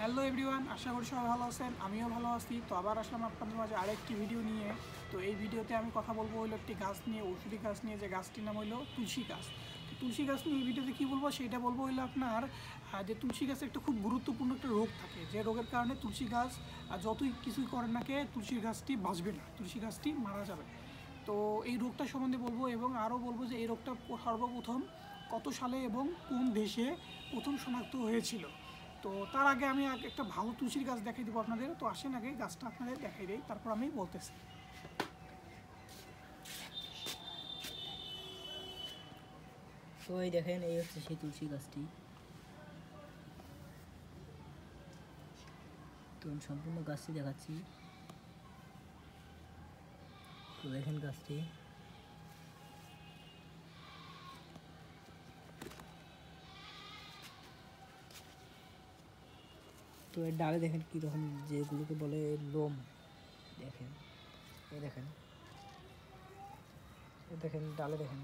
Hello everyone, আশা করি সবাই ভালো আছেন। আমিও ভালো আছি। তো আবার আসলাম আপনাদের মাঝে আরেকটি ভিডিও নিয়ে। তো এই ভিডিওতে আমি কথা বলবো হলো একটি গাছ নিয়ে, ঔষধি গাছ নিয়ে, যে গাছটির নাম হলো তুলসী গাছ। তো তুলসী গাছ নিয়ে এই ভিডিওতে কী বলবো সেটা বলবো হলো আপনার যে তুলসী গাছে একটা খুব গুরুত্বপূর্ণ একটা রোগ থাকে, যে রোগের কারণে তুলসী গাছ যতই কিছুই করেন না কে তুলসী গাছটি বাঁচবে না, তুলসী গাছটি মারা যাবে। তো এই রোগটা সম্বন্ধে বলবো এবং আরও বলবো যে এই রোগটা সর্বপ্রথম কত সালে এবং কোন দেশে প্রথম শনাক্ত হয়েছিল। তো তার আগে আমি একটা ভালো তুলসীর গাছ দেখাই দেবো আপনাদের। তো আসেন আগে গাছটা আপনাদের দেখাই দেই, তারপর আমি বলতেছি। তো এই দেখেন, এই হচ্ছে সেই তুলসী গাছটি। তো আমি সম্পূর্ণ গাছটি দেখাচ্ছি। তো দেখেন গাছটি, তো এর ডালে দেখেন কীরকম, যেগুলোকে বলে লোম। দেখেন, এই দেখেন, এই দেখেন ডালে দেখেন।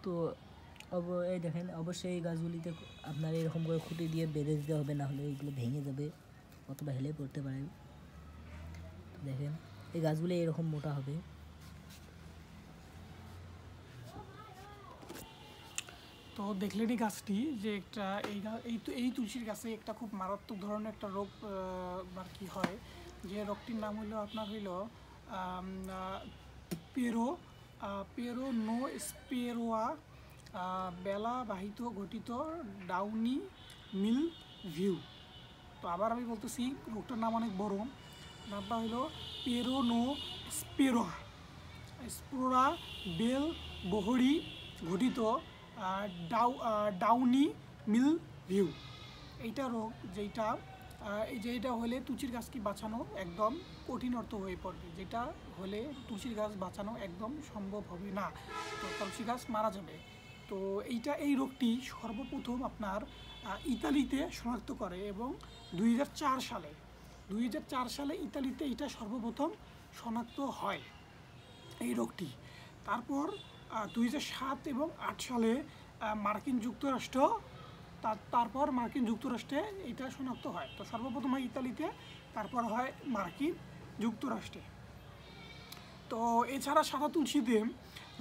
তো এই দেখেন, অবশ্যই এই গাছগুলিতে আপনার এরকম করে খুঁটি দিয়ে বেঁধে দিতে হবে, না হলে এইগুলো ভেঙে যাবে অথবা হেলে পড়তে পারে। তো দেখেন, এই গাছগুলি এরকম মোটা হবে। তো দেখলেনই গাছটি যে একটা এই তুলসীর গাছে একটা খুব মারাত্মক ধরনের একটা রোগ আর কি হয়, যে রোগটির নাম হইলো আপনার হইলো পেরো পেরোনো স্পেরোয়া বেলা বাহিত ঘটিত ডাউনি মিল ভিউ। তো আবার আমি বলতেছি, রোগটার নাম অনেক বড়, নামটা হলো পেরোনো স্পেরোয়া স্পোরা বেল বহরি ঘটিত ডাউনি মিল ভিউ। এইটা রোগ যেটা হলে তুলসীর গাছকে বাঁচানো একদম কঠিন অর্থ হয়ে পড়বে, যেটা হলে তুলসীর গাছ বাঁচানো একদম সম্ভব হবে না, তো তুলসী গাছ মারা যাবে। তো এই রোগটি সর্বপ্রথম আপনার ইতালিতে শনাক্ত করে এবং 2004 সালে ইতালিতে এটা সর্বপ্রথম শনাক্ত হয় এই রোগটি। তারপর 2007 এবং 2008 সালে মার্কিন যুক্তরাষ্ট্রে এটা শনাক্ত হয়। তো সর্বপ্রথম হয় ইতালিতে, তারপর হয় মার্কিন যুক্তরাষ্ট্রে। তো এছাড়া সাদা তুলসীতে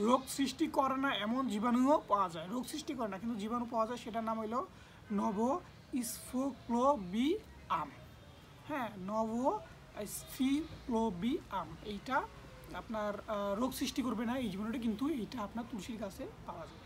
রোগ সৃষ্টি করে না এমন জীবাণুও পাওয়া যায়, রোগ সৃষ্টি করে না কিন্তু জীবাণু পাওয়া যায়, সেটার নাম হলো নভোস্ফোক্লোবিয়াম। হ্যাঁ, নভোস্ফোক্লোবিয়াম। এইটা আপনার রোগ সৃষ্টি করবে না এই জীবাণুটা, কিন্তু এইটা আপনার তুলসীর গাছে পাওয়া যায়।